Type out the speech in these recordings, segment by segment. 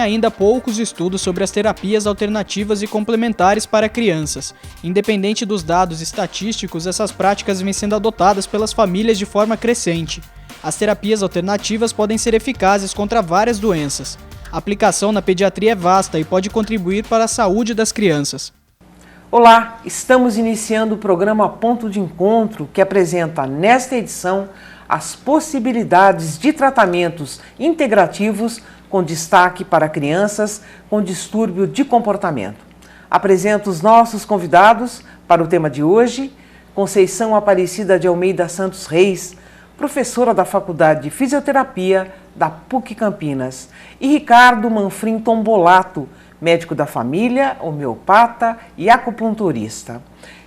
ainda poucos estudos sobre as terapias alternativas e complementares para crianças. Independente dos dados estatísticos, essas práticas vêm sendo adotadas pelas famílias de forma crescente. As terapias alternativas podem ser eficazes contra várias doenças. A aplicação na pediatria é vasta e pode contribuir para a saúde das crianças. Olá, estamos iniciando o programa Ponto de Encontro, que apresenta nesta edição as possibilidades de tratamentos integrativos com destaque para crianças com distúrbio de comportamento. Apresento os nossos convidados para o tema de hoje: Conceição Aparecida de Almeida Santos Reis, professora da Faculdade de Fisioterapia da PUC Campinas, e Ricardo Manfrim Tombolato, médico da família, homeopata e acupunturista.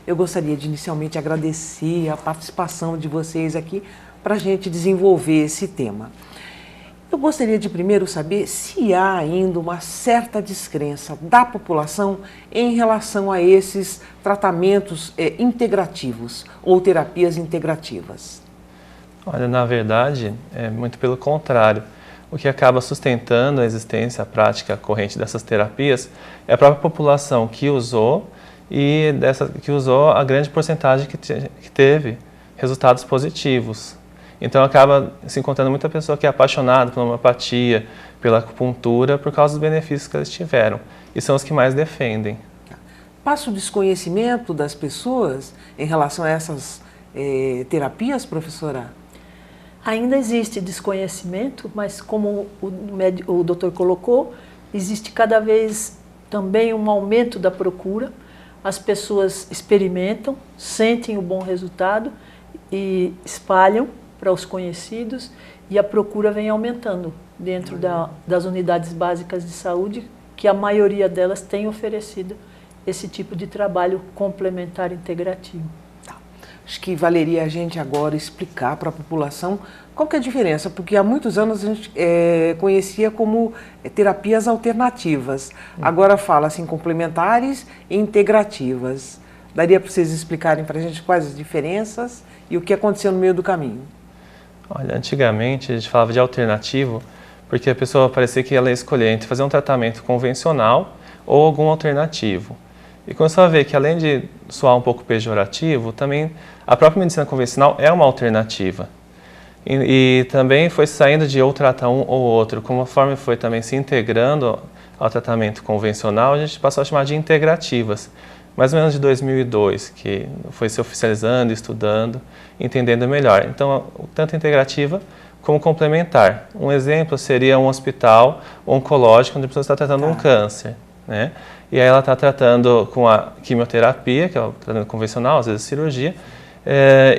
Eu gostaria de inicialmente agradecer a participação de vocês aqui para a gente desenvolver esse tema. Eu gostaria de primeiro saber se há ainda uma certa descrença da população em relação a esses tratamentos integrativos ou terapias integrativas. Olha, na verdade, é muito pelo contrário. O que acaba sustentando a existência, a prática corrente dessas terapias é a própria população que usou e que usou a grande porcentagem que teve resultados positivos. Então acaba se encontrando muita pessoa que é apaixonada pela homeopatia, pela acupuntura, por causa dos benefícios que eles tiveram. E são os que mais defendem. Passa o desconhecimento das pessoas em relação a essas terapias, professora? Ainda existe desconhecimento, mas como o doutor colocou, existe cada vez também um aumento da procura. As pessoas experimentam, sentem o bom resultado e espalham para os conhecidos, e a procura vem aumentando dentro das unidades básicas de saúde, que a maioria delas tem oferecido esse tipo de trabalho complementar integrativo. Acho que valeria a gente agora explicar para a população qual que é a diferença, porque há muitos anos a gente conhecia como terapias alternativas. Agora fala-se em complementares e integrativas. Daria para vocês explicarem para a gente quais as diferenças e o que aconteceu no meio do caminho? Olha, antigamente a gente falava de alternativo porque a pessoa parecia que ela ia escolher entre fazer um tratamento convencional ou algum alternativo. E começou a ver que, além de soar um pouco pejorativo, também a própria medicina convencional é uma alternativa. E também foi saindo de ou tratar um ou outro. Conforme foi também se integrando ao tratamento convencional, a gente passou a chamar de integrativas. Mais ou menos de 2002, que foi se oficializando, estudando, entendendo melhor. Então, tanto integrativa como complementar. Um exemplo seria um hospital oncológico onde a pessoa está tratando um câncer, né? E aí ela está tratando com a quimioterapia, que é o tratamento convencional, às vezes cirurgia,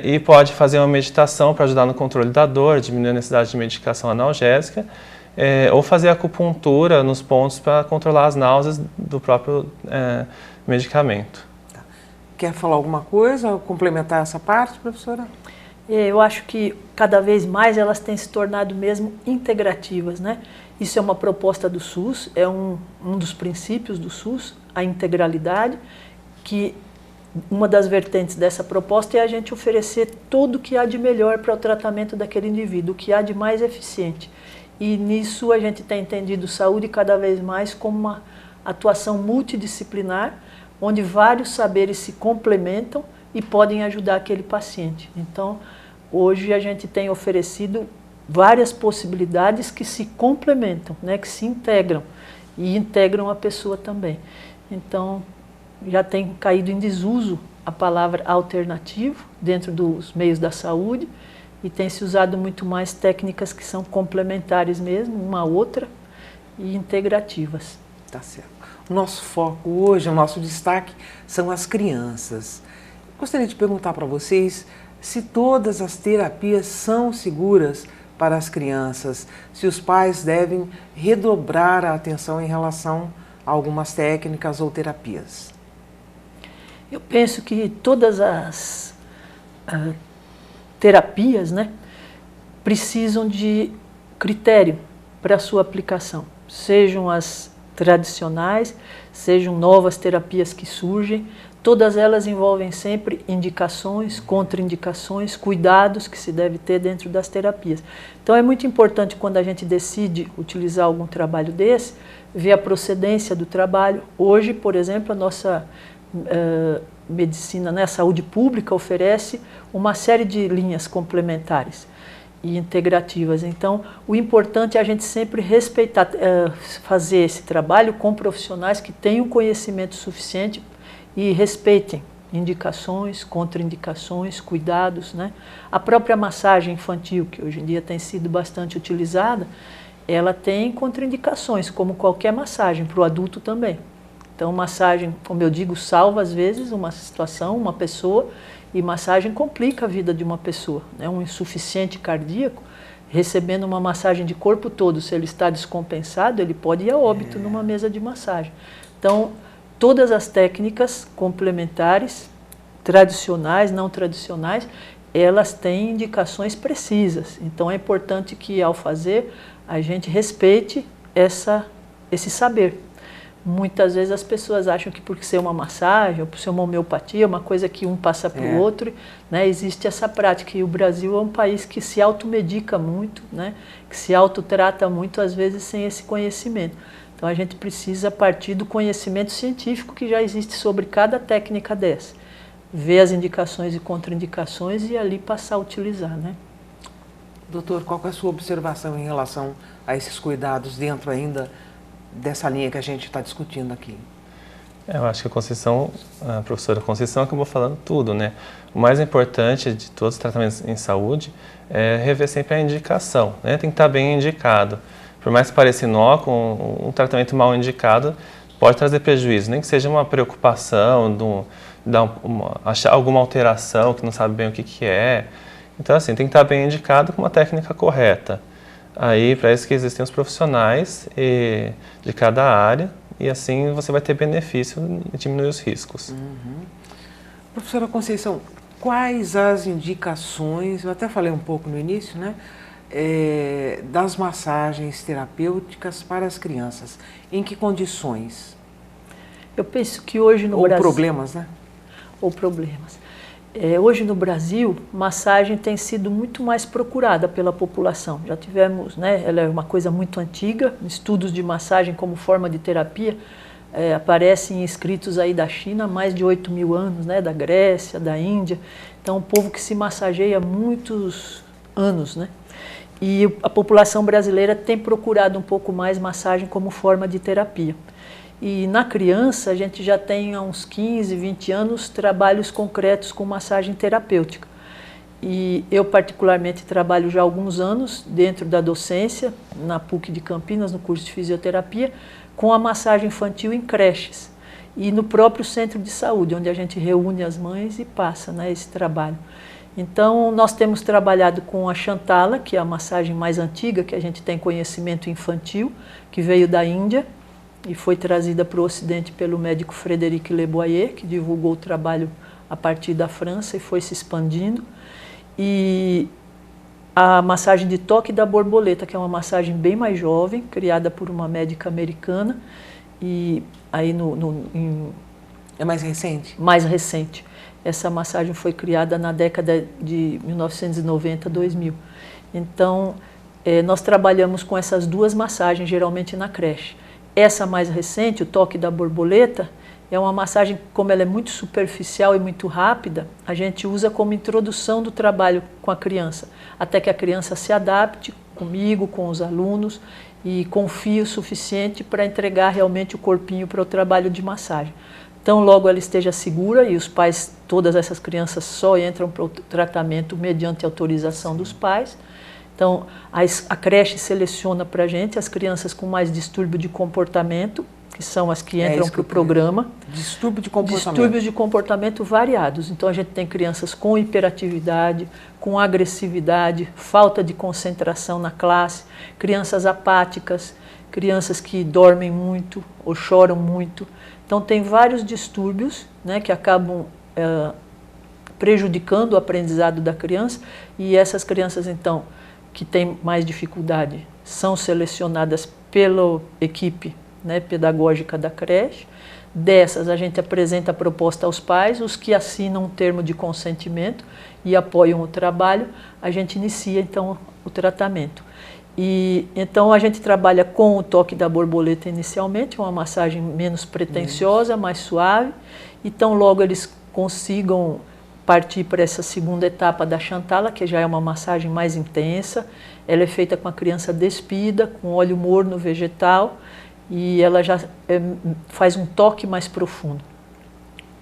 e pode fazer uma meditação para ajudar no controle da dor, diminuir a necessidade de medicação analgésica, ou fazer acupuntura nos pontos para controlar as náuseas do próprio medicamento. Quer falar alguma coisa, complementar essa parte, professora? Eu acho que cada vez mais elas têm se tornado mesmo integrativas, né? Isso é uma proposta do SUS, é um dos princípios do SUS, a integralidade, que uma das vertentes dessa proposta é a gente oferecer tudo o que há de melhor para o tratamento daquele indivíduo, o que há de mais eficiente. E nisso a gente tem entendido saúde cada vez mais como uma atuação multidisciplinar, onde vários saberes se complementam e podem ajudar aquele paciente. Então, hoje a gente tem oferecido várias possibilidades que se complementam, né, que se integram e integram a pessoa também. Então, já tem caído em desuso a palavra alternativo dentro dos meios da saúde e tem se usado muito mais técnicas que são complementares mesmo, uma a outra, e integrativas. Tá certo. O nosso foco hoje, o nosso destaque são as crianças. Gostaria de perguntar para vocês se todas as terapias são seguras para as crianças, se os pais devem redobrar a atenção em relação a algumas técnicas ou terapias. Eu penso que todas as terapias, né, precisam de critério para a sua aplicação, sejam as tradicionais, sejam novas terapias que surgem, todas elas envolvem sempre indicações, contraindicações, cuidados que se deve ter dentro das terapias. Então é muito importante quando a gente decide utilizar algum trabalho desse, ver a procedência do trabalho. Hoje, por exemplo, a nossa medicina, né, a saúde pública oferece uma série de linhas complementares e integrativas. Então, o importante é a gente sempre respeitar, fazer esse trabalho com profissionais que tenham conhecimento suficiente e respeitem indicações, contraindicações, cuidados, né? A própria massagem infantil, que hoje em dia tem sido bastante utilizada, ela tem contraindicações, como qualquer massagem, para o adulto também. Então, massagem, como eu digo, salva às vezes uma situação, uma pessoa, e massagem complica a vida de uma pessoa, né? Um insuficiente cardíaco, recebendo uma massagem de corpo todo, se ele está descompensado, ele pode ir a óbito numa mesa de massagem. Então, todas as técnicas complementares, tradicionais, não tradicionais, elas têm indicações precisas. Então, é importante que, ao fazer, a gente respeite esse saber. Muitas vezes as pessoas acham que por ser uma massagem ou por ser uma homeopatia, uma coisa que um passa para o outro, né, existe essa prática. E o Brasil é um país que se automedica muito, né, que se autotrata muito, às vezes sem esse conhecimento. Então a gente precisa partir do conhecimento científico que já existe sobre cada técnica dessa. Ver as indicações e contraindicações e ali passar a utilizar, né? Doutor, qual é a sua observação em relação a esses cuidados dentro ainda dessa linha que a gente está discutindo aqui? Eu acho que a professora Conceição acabou falando tudo, né? O mais importante de todos os tratamentos em saúde é rever sempre a indicação, né? Tem que estar bem indicado. Por mais que pareça inócuo, um tratamento mal indicado pode trazer prejuízo, nem que seja uma preocupação, achar alguma alteração que não sabe bem o que é. Então, assim, tem que estar bem indicado com uma técnica correta. Aí, para isso que existem os profissionais de cada área, e assim você vai ter benefício e diminuir os riscos. Professora Conceição, quais as indicações, eu até falei um pouco no início, né, das massagens terapêuticas para as crianças? Em que condições? Eu penso que hoje no Brasil... Ou problemas, né? Ou problemas. Hoje no Brasil, massagem tem sido muito mais procurada pela população. Já tivemos, né, ela é uma coisa muito antiga, estudos de massagem como forma de terapia aparecem escritos aí da China há mais de 8.000 anos, né, da Grécia, da Índia. Então, um povo que se massageia há muitos anos, né? E a população brasileira tem procurado um pouco mais massagem como forma de terapia. E na criança, a gente já tem há uns 15, 20 anos trabalhos concretos com massagem terapêutica. E eu particularmente trabalho já há alguns anos dentro da docência, na PUC de Campinas, no curso de fisioterapia, com a massagem infantil em creches. E no próprio centro de saúde, onde a gente reúne as mães e passa, né, esse trabalho. Então, nós temos trabalhado com a Chantala, que é a massagem mais antiga, que a gente tem conhecimento infantil, que veio da Índia, e foi trazida para o Ocidente pelo médico Frédéric Leboyer, que divulgou o trabalho a partir da França e foi se expandindo. E a massagem de toque da borboleta, que é uma massagem bem mais jovem, criada por uma médica americana. E aí é mais recente? Mais recente. Essa massagem foi criada na década de 1990, 2000. Então, nós trabalhamos com essas duas massagens, geralmente na creche. Essa mais recente, o toque da borboleta, é uma massagem, como ela é muito superficial e muito rápida, a gente usa como introdução do trabalho com a criança, até que a criança se adapte comigo, com os alunos, e confie o suficiente para entregar realmente o corpinho para o trabalho de massagem. Então, logo ela esteja segura, e os pais, todas essas crianças só entram para o tratamento mediante autorização dos pais. Então, a creche seleciona para a gente as crianças com mais distúrbio de comportamento, que são as que entram para o programa. Distúrbio de comportamento. Distúrbios de comportamento variados. Então, a gente tem crianças com hiperatividade, com agressividade, falta de concentração na classe, crianças apáticas, crianças que dormem muito ou choram muito. Então, tem vários distúrbios, né, que acabam prejudicando o aprendizado da criança, e essas crianças, então, que têm mais dificuldade, são selecionadas pela equipe né, pedagógica da creche. Dessas, a gente apresenta a proposta aos pais, os que assinam um termo de consentimento e apoiam o trabalho, a gente inicia então o tratamento. E então a gente trabalha com o toque da borboleta inicialmente, uma massagem menos pretensiosa, mais suave. Então logo eles consigam partir para essa segunda etapa da Chantala, que já é uma massagem mais intensa. Ela é feita com a criança despida, com óleo morno vegetal, e ela já faz um toque mais profundo.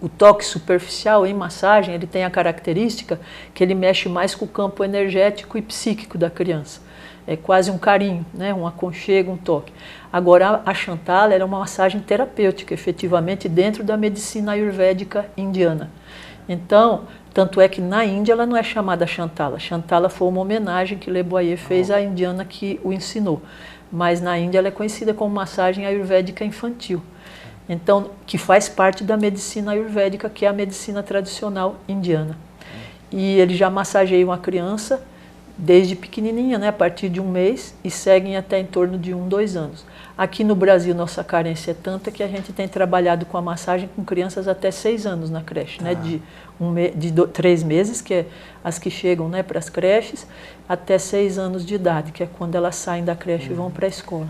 O toque superficial em massagem, ele tem a característica que ele mexe mais com o campo energético e psíquico da criança. É quase um carinho, né? Um aconchego, um toque. Agora, a Chantala era uma massagem terapêutica, efetivamente, dentro da medicina ayurvédica indiana. Então, tanto é que na Índia ela não é chamada Chantala. Chantala foi uma homenagem que Le Boyer fez à indiana que o ensinou. Mas na Índia ela é conhecida como massagem ayurvédica infantil. Então, que faz parte da medicina ayurvédica, que é a medicina tradicional indiana. E eles já massageiam a criança desde pequenininha, né, a partir de 1 mês, e seguem até em torno de 1, 2 anos. Aqui no Brasil, nossa carência é tanta que a gente tem trabalhado com a massagem com crianças até 6 anos na creche, né, de 3 meses, que é as que chegam, né, para as creches, até 6 anos de idade, que é quando elas saem da creche e vão para a escola.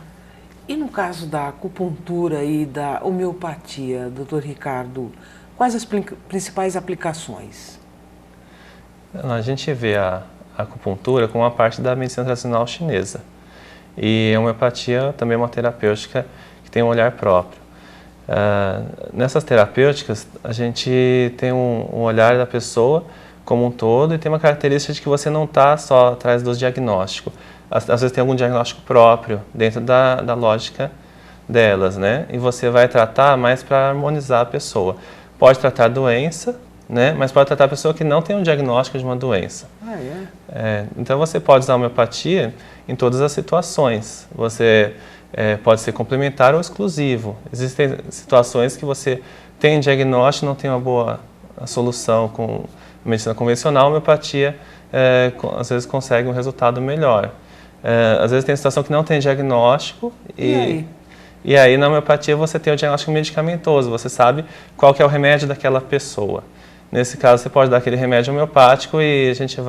E no caso da acupuntura e da homeopatia, doutor Ricardo, quais as principais aplicações? A gente vê a acupuntura como uma parte da medicina tradicional chinesa. E a homeopatia também é uma terapêutica que tem um olhar próprio. Nessas terapêuticas, a gente tem um olhar da pessoa como um todo e tem uma característica de que você não está só atrás dos diagnósticos. Às vezes tem algum diagnóstico próprio dentro da lógica delas, né? E você vai tratar mais para harmonizar a pessoa. Pode tratar a doença, né? Mas pode tratar a pessoa que não tem um diagnóstico de uma doença. Então você pode usar a homeopatia em todas as situações. Você pode ser complementar ou exclusivo. Existem situações que você tem diagnóstico e não tem uma boa solução com medicina convencional. A homeopatia às vezes consegue um resultado melhor. Às vezes tem situação que não tem diagnóstico e aí na homeopatia você tem o diagnóstico medicamentoso. Você sabe qual que é o remédio daquela pessoa. Nesse caso, você pode dar aquele remédio homeopático e a gente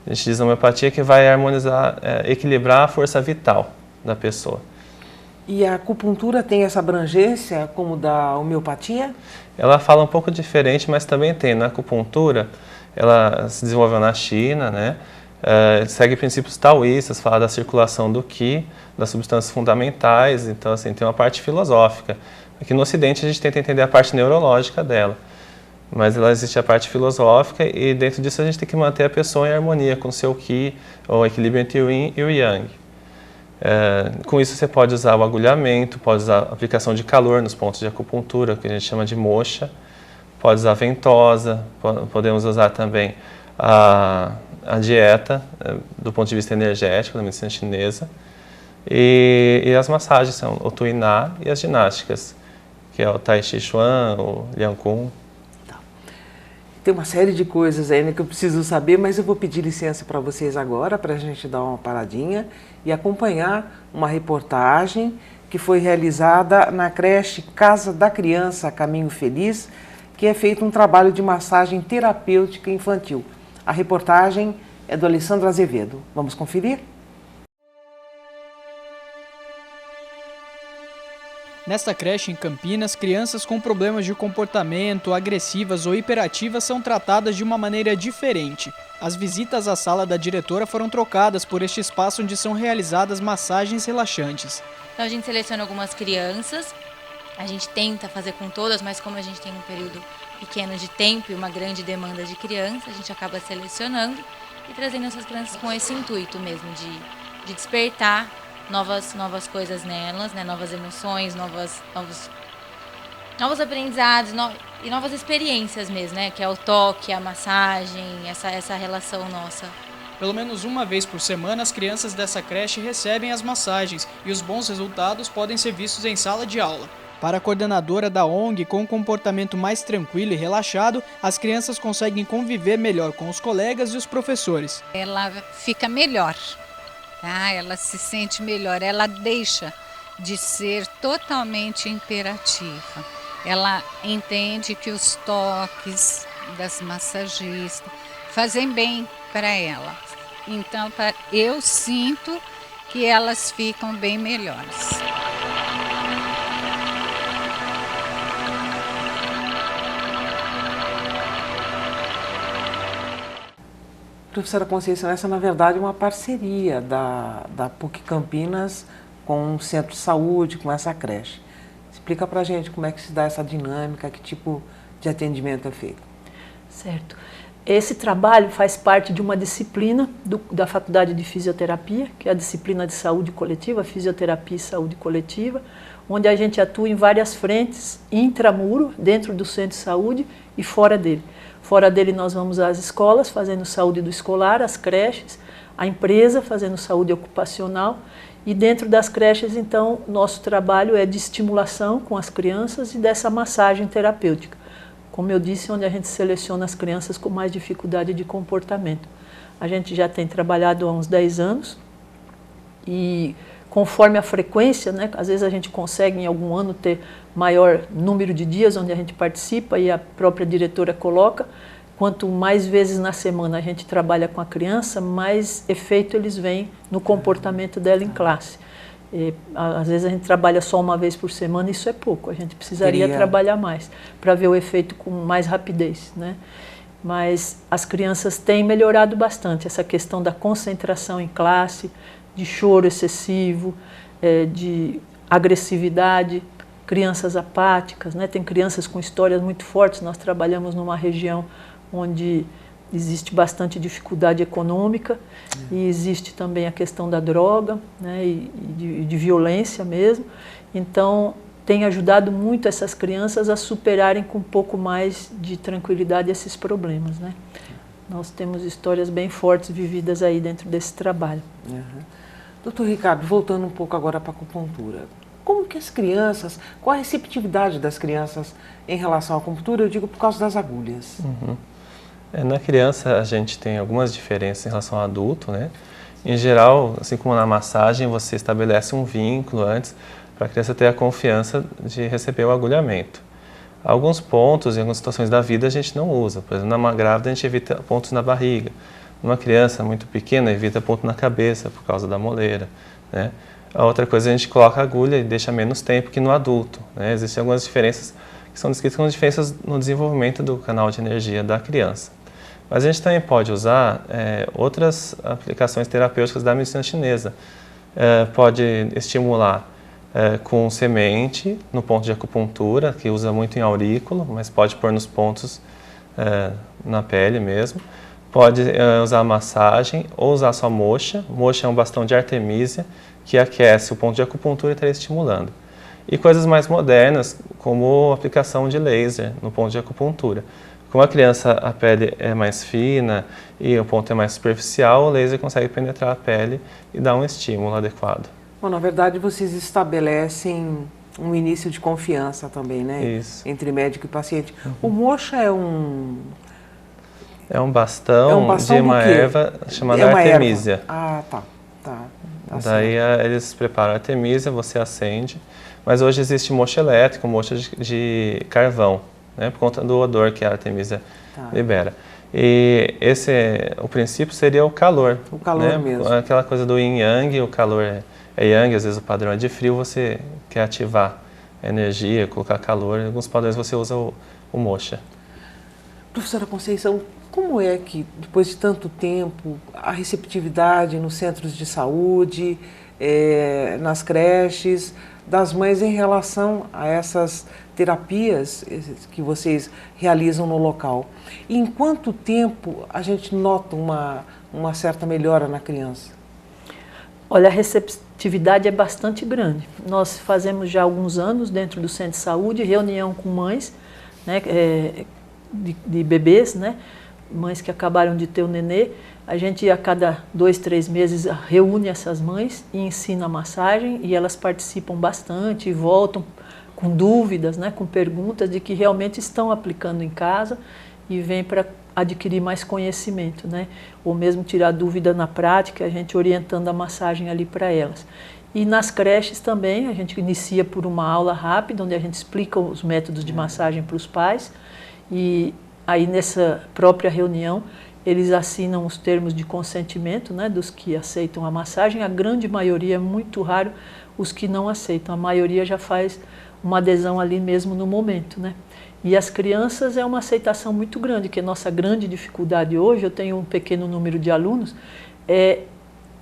diz na homeopatia que vai harmonizar, equilibrar a força vital da pessoa. E a acupuntura tem essa abrangência como da homeopatia? Ela fala um pouco diferente, mas também tem. Na acupuntura, ela se desenvolveu na China, né? Segue princípios taoístas, fala da circulação do Qi, das substâncias fundamentais, então assim, tem uma parte filosófica. Aqui no Ocidente a gente tenta entender a parte neurológica dela. Mas ela existe a parte filosófica e dentro disso a gente tem que manter a pessoa em harmonia com o seu Qi, ou equilíbrio entre o Yin e o Yang. Com isso você pode usar o agulhamento, pode usar a aplicação de calor nos pontos de acupuntura, que a gente chama de moxa, pode usar ventosa, podemos usar também a dieta, do ponto de vista energético, da medicina chinesa, e as massagens são o Tuiná e as ginásticas, que é o Tai Chi Chuan, o Liang Kun. Tem uma série de coisas ainda que eu preciso saber, mas eu vou pedir licença para vocês agora, para a gente dar uma paradinha e acompanhar uma reportagem que foi realizada na creche Casa da Criança Caminho Feliz, que é feito um trabalho de massagem terapêutica infantil. A reportagem é do Alessandro Azevedo. Vamos conferir? Nesta creche em Campinas, crianças com problemas de comportamento, agressivas ou hiperativas são tratadas de uma maneira diferente. As visitas à sala da diretora foram trocadas por este espaço onde são realizadas massagens relaxantes. Então a gente seleciona algumas crianças, a gente tenta fazer com todas, mas como a gente tem um período pequeno de tempo e uma grande demanda de crianças, a gente acaba selecionando e trazendo essas crianças com esse intuito mesmo de despertar novas coisas nelas, né? Novas emoções, novos aprendizados e novas experiências mesmo, né? Que é o toque, a massagem, essa relação nossa. Pelo menos uma vez por semana, as crianças dessa creche recebem as massagens e os bons resultados podem ser vistos em sala de aula. Para a coordenadora da ONG, com um comportamento mais tranquilo e relaxado, as crianças conseguem conviver melhor com os colegas e os professores. Ela fica melhor. Ela se sente melhor, ela deixa de ser totalmente imperativa. Ela entende que os toques das massagistas fazem bem para ela. Então, eu sinto que elas ficam bem melhores. Professora Conceição, essa na verdade é uma parceria da PUC Campinas com o Centro de Saúde, com essa creche. Explica pra gente como é que se dá essa dinâmica, que tipo de atendimento é feito. Certo. Esse trabalho faz parte de uma disciplina da Faculdade de Fisioterapia, que é a disciplina de saúde coletiva, Fisioterapia e Saúde Coletiva, onde a gente atua em várias frentes, intramuro, dentro do centro de saúde e fora dele. Fora dele nós vamos às escolas, fazendo saúde do escolar, às creches, a empresa, fazendo saúde ocupacional, e dentro das creches, então, nosso trabalho é de estimulação com as crianças e dessa massagem terapêutica. Como eu disse, onde a gente seleciona as crianças com mais dificuldade de comportamento. A gente já tem trabalhado há uns 10 anos e conforme a frequência, né, às vezes a gente consegue em algum ano ter maior número de dias onde a gente participa e a própria diretora coloca. Quanto mais vezes na semana a gente trabalha com a criança, mais efeito eles veem no comportamento dela em classe. E, às vezes a gente trabalha só uma vez por semana, isso é pouco, a gente precisaria trabalhar mais para ver o efeito com mais rapidez, né? Mas as crianças têm melhorado bastante, essa questão da concentração em classe, de choro excessivo, de agressividade, crianças apáticas, né? Tem crianças com histórias muito fortes, nós trabalhamos numa região onde existe bastante dificuldade econômica e existe também a questão da droga, né, e de violência mesmo. Então, tem ajudado muito essas crianças a superarem com um pouco mais de tranquilidade esses problemas, né? Nós temos histórias bem fortes vividas aí dentro desse trabalho. Uhum. Doutor Ricardo, voltando um pouco agora para a acupuntura, como que as crianças, qual a receptividade das crianças em relação à acupuntura? Eu digo por causa das agulhas. Uhum. Na criança a gente tem algumas diferenças em relação ao adulto, né? Em geral, assim como na massagem, você estabelece um vínculo antes para a criança ter a confiança de receber o agulhamento. Alguns pontos, em algumas situações da vida, a gente não usa. Por exemplo, numa grávida a gente evita pontos na barriga. Numa criança muito pequena, evita ponto na cabeça por causa da moleira, né? A outra coisa, a gente coloca a agulha e deixa menos tempo que no adulto, né? Existem algumas diferenças que são descritas como diferenças no desenvolvimento do canal de energia da criança. Mas a gente também pode usar outras aplicações terapêuticas da medicina chinesa. Pode estimular com semente no ponto de acupuntura, que usa muito em aurículo, mas pode pôr nos pontos na pele mesmo. Pode usar massagem ou usar só moxa. Moxa é um bastão de artemísia que aquece o ponto de acupuntura e está estimulando. E coisas mais modernas, como a aplicação de laser no ponto de acupuntura. Como a criança, a pele é mais fina e o ponto é mais superficial, o laser consegue penetrar a pele e dar um estímulo adequado. Bom, na verdade, vocês estabelecem um início de confiança também, né? Isso. Entre médico e paciente. Uhum. O moxa é um... É um bastão de uma erva chamada artemísia. Erva. Ah, tá. Daí eles preparam a artemísia, você acende. Mas hoje existe moxa elétrico, moxa de carvão, né, por conta do odor que a artemísia libera. E o princípio seria o calor. O calor, né? Mesmo. Aquela coisa do yin yang, o calor é yang, às vezes o padrão é de frio, você quer ativar a energia, colocar calor. Em alguns padrões você usa o moxa. Professora Conceição, como é que, depois de tanto tempo, a receptividade nos centros de saúde, nas creches, das mães em relação a essas terapias que vocês realizam no local? E em quanto tempo a gente nota uma certa melhora na criança? Olha, a receptividade é bastante grande. Nós fazemos já há alguns anos, dentro do centro de saúde, reunião com mães, né, de bebês, né, mães que acabaram de ter o nenê. A gente, a cada 2, 3 meses, reúne essas mães e ensina a massagem, e elas participam bastante e voltam com dúvidas, né, com perguntas de que realmente estão aplicando em casa e vêm para adquirir mais conhecimento, né, ou mesmo tirar dúvida na prática, a gente orientando a massagem ali para elas. E nas creches também, a gente inicia por uma aula rápida, onde a gente explica os métodos de massagem para os pais. E aí, nessa própria reunião, eles assinam os termos de consentimento, né, dos que aceitam a massagem. A grande maioria, é muito raro os que não aceitam. A maioria já faz uma adesão ali mesmo no momento, né? E as crianças é uma aceitação muito grande, que a nossa grande dificuldade hoje, eu tenho um pequeno número de alunos, é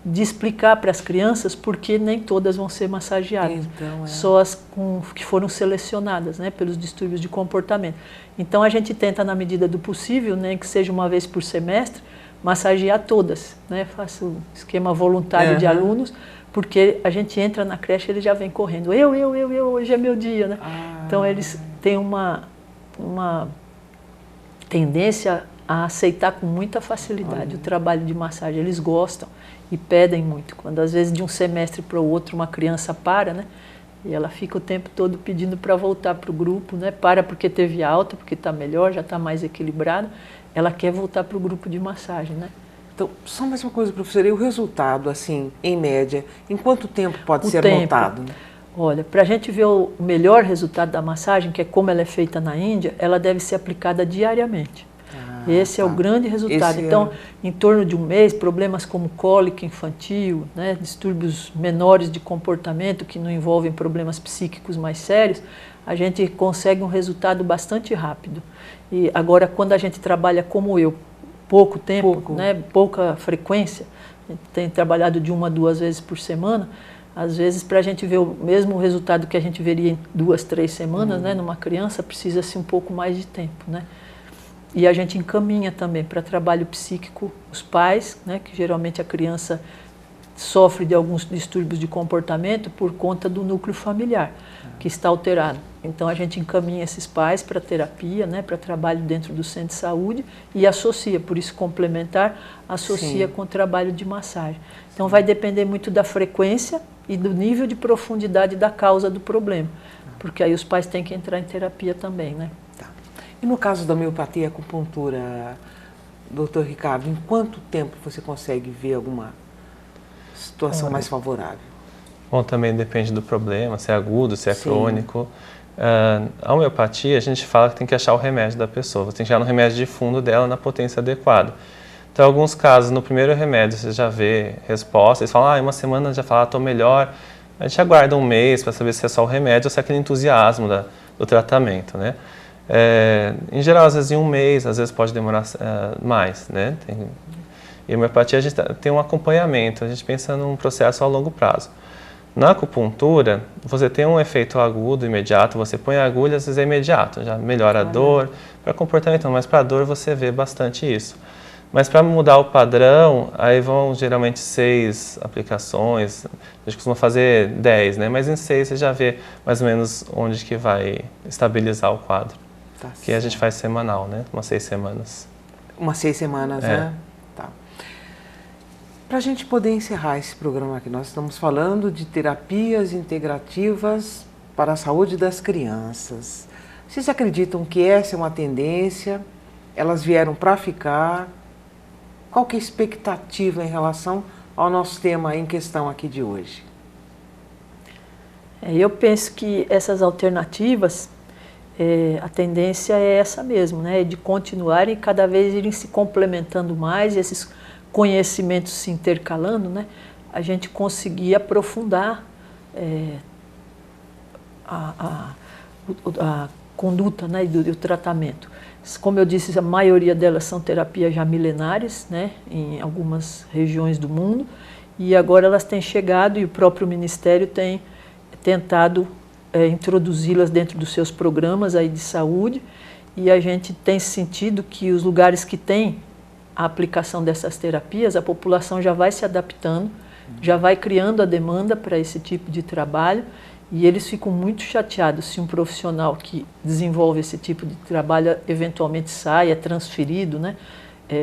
de explicar para as crianças porque nem todas vão ser massageadas, Então, só as que foram selecionadas, né, pelos distúrbios de comportamento. Então a gente tenta, na medida do possível, nem que seja uma vez por semestre, massagear todas, né? Faço um esquema voluntário de alunos, porque a gente entra na creche e ele já vem correndo. Eu, hoje é meu dia, né? Então eles têm uma tendência a aceitar com muita facilidade o trabalho de massagem. Eles gostam e pedem muito. Quando às vezes de um semestre para o outro uma criança para, né? E ela fica o tempo todo pedindo para voltar para o grupo, né? Para porque teve alta, porque está melhor, já está mais equilibrado. Ela quer voltar para o grupo de massagem, né? Então, só mais uma coisa, professora, e o resultado, assim, em média, em quanto tempo pode ser tempo. notado? Olha, para a gente ver o melhor resultado da massagem, que é como ela é feita na Índia, ela deve ser aplicada diariamente. Esse é o grande resultado. Então, em torno de um mês, problemas como cólica infantil, né, distúrbios menores de comportamento que não envolvem problemas psíquicos mais sérios, a gente consegue um resultado bastante rápido. E agora, quando a gente trabalha como eu, pouco tempo, né, pouca frequência, a gente tem trabalhado de 1 a 2 vezes por semana, às vezes, para a gente ver o mesmo resultado que a gente veria em 2, 3 semanas, né, numa criança, precisa-se um pouco mais de tempo, né? E a gente encaminha também para trabalho psíquico os pais, né, que geralmente a criança sofre de alguns distúrbios de comportamento por conta do núcleo familiar, que está alterado. Então a gente encaminha esses pais para terapia, né, para trabalho dentro do centro de saúde e associa, por isso complementar, associa com o trabalho de massagem. Então vai depender muito da frequência e do nível de profundidade da causa do problema, porque aí os pais têm que entrar em terapia também, né? E no caso da homeopatia e acupuntura, doutor Ricardo, em quanto tempo você consegue ver alguma situação mais favorável? Bom, também depende do problema, se é agudo, se é crônico. A homeopatia, a gente fala que tem que achar o remédio da pessoa, você tem que achar no remédio de fundo dela na potência adequada. Então, em alguns casos, no primeiro remédio você já vê resposta, eles falam, em uma semana já fala, estou melhor. A gente aguarda um mês para saber se é só o remédio ou se é aquele entusiasmo do tratamento, né? Em geral, às vezes em um mês, às vezes pode demorar mais, né? E a homeopatia, a gente tem um acompanhamento, a gente pensa num processo a longo prazo. Na acupuntura, você tem um efeito agudo, imediato, você põe a agulha, às vezes é imediato, já melhora a dor. Para comportamento não, mas para a dor você vê bastante isso. Mas para mudar o padrão, aí vão geralmente 6 aplicações, a gente costuma fazer 10, né? Mas em 6 você já vê mais ou menos onde que vai estabilizar o quadro. Que a gente faz semanal, né? Umas 6 semanas. Umas 6 semanas, né? Tá. Para a gente poder encerrar esse programa aqui, nós estamos falando de terapias integrativas para a saúde das crianças. Vocês acreditam que essa é uma tendência? Elas vieram para ficar? Qual que é a expectativa em relação ao nosso tema em questão aqui de hoje? Eu penso que essas alternativas, a tendência é essa mesmo, né? De continuarem e cada vez irem se complementando mais, esses conhecimentos se intercalando, né? A gente conseguir aprofundar a conduta, né? do tratamento. Como eu disse, a maioria delas são terapias já milenares, né? Em algumas regiões do mundo, e agora elas têm chegado e o próprio Ministério tem tentado introduzi-las dentro dos seus programas aí de saúde, e a gente tem sentido que os lugares que têm a aplicação dessas terapias, a população já vai se adaptando, já vai criando a demanda para esse tipo de trabalho, e eles ficam muito chateados se um profissional que desenvolve esse tipo de trabalho eventualmente sai, é transferido, né?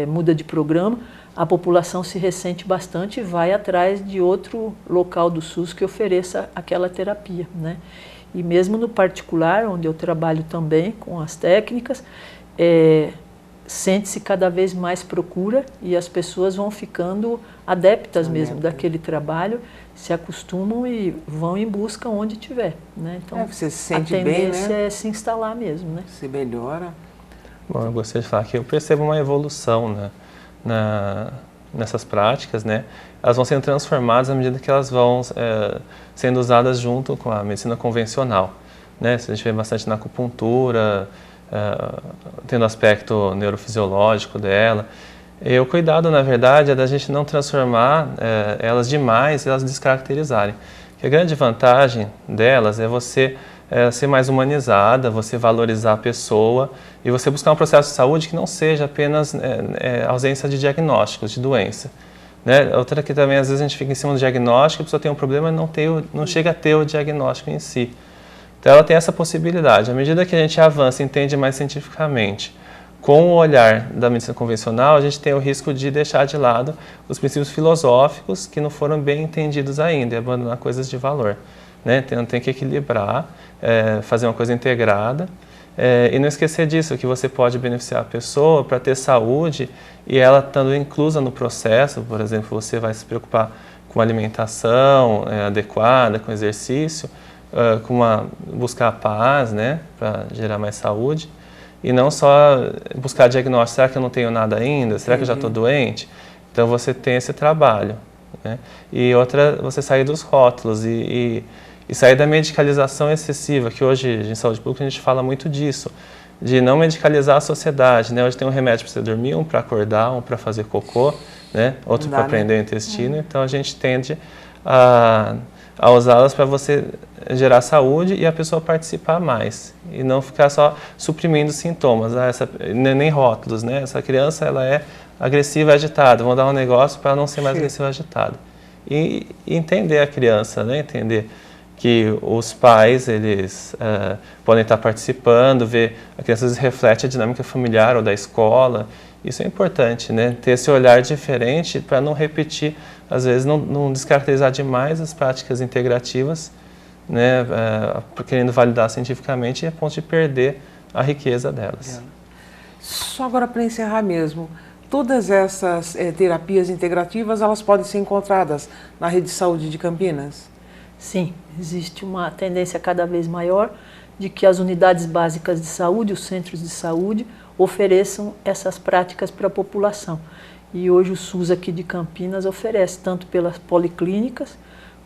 Muda de programa, a população se ressente bastante e vai atrás de outro local do SUS que ofereça aquela terapia, né? E mesmo no particular, onde eu trabalho também com as técnicas, sente-se cada vez mais procura e as pessoas vão ficando adeptas mesmo daquele trabalho, se acostumam e vão em busca onde tiver, né? Então, você se sente a bem, tendência né? é se instalar mesmo, né? Você melhora. Bom, eu gostaria de falar que eu percebo uma evolução, né, nessas práticas, né? Elas vão sendo transformadas à medida que elas vão sendo usadas junto com a medicina convencional, né? A gente vê bastante na acupuntura, tendo aspecto neurofisiológico dela. E o cuidado, na verdade, é da gente não transformar elas demais e elas descaracterizarem. Que a grande vantagem delas é você ser mais humanizada, você valorizar a pessoa e você buscar um processo de saúde que não seja apenas ausência de diagnósticos de doença. Né? Outra que também, às vezes, a gente fica em cima do diagnóstico, a pessoa tem um problema e não chega a ter o diagnóstico em si. Então, ela tem essa possibilidade. À medida que a gente avança e entende mais cientificamente, com o olhar da medicina convencional, a gente tem o risco de deixar de lado os princípios filosóficos que não foram bem entendidos ainda e abandonar coisas de valor. Né? Então, tem que equilibrar, fazer uma coisa integrada e não esquecer disso, que você pode beneficiar a pessoa para ter saúde e ela estando inclusa no processo. Por exemplo, você vai se preocupar com alimentação adequada, com exercício, buscar a paz, né, para gerar mais saúde. E não só buscar diagnóstico, será que eu não tenho nada ainda? Será que eu já estou doente? Então você tem esse trabalho. Né? E outra, você sair dos rótulos e sair da medicalização excessiva, que hoje em saúde pública a gente fala muito disso, de não medicalizar a sociedade. Né? Hoje tem um remédio para você dormir, um para acordar, um para fazer cocô, né? Outro para prender o intestino. Então a gente tende a usá-las para você gerar saúde e a pessoa participar mais. E não ficar só suprimindo sintomas, nem rótulos. Né? Essa criança ela é agressiva e agitada, vamos dar um negócio para não ser mais agressiva e agitada. E entender a criança, né? Entender que os pais eles podem estar participando, ver a criança reflete a dinâmica familiar ou da escola. Isso é importante, né? Ter esse olhar diferente para não repetir, às vezes não descaracterizar demais as práticas integrativas, né? Querendo validar cientificamente e a ponto de perder a riqueza delas. Só agora para encerrar mesmo, todas essas terapias integrativas, elas podem ser encontradas na Rede de Saúde de Campinas? Sim, existe uma tendência cada vez maior de que as unidades básicas de saúde, os centros de saúde, ofereçam essas práticas para a população. E hoje o SUS aqui de Campinas oferece, tanto pelas policlínicas,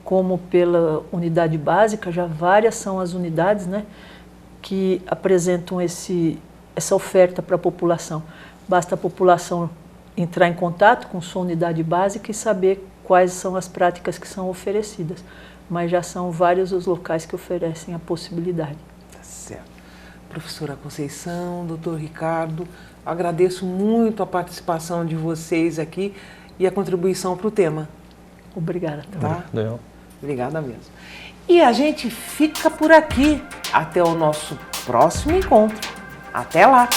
como pela unidade básica, já várias são as unidades, né, que apresentam essa oferta para a população. Basta a população entrar em contato com sua unidade básica e saber quais são as práticas que são oferecidas. Mas já são vários os locais que oferecem a possibilidade. Tá certo. Professora Conceição, doutor Ricardo, agradeço muito a participação de vocês aqui e a contribuição para o tema. Obrigada. Tá? Obrigada mesmo. E a gente fica por aqui. Até o nosso próximo encontro. Até lá!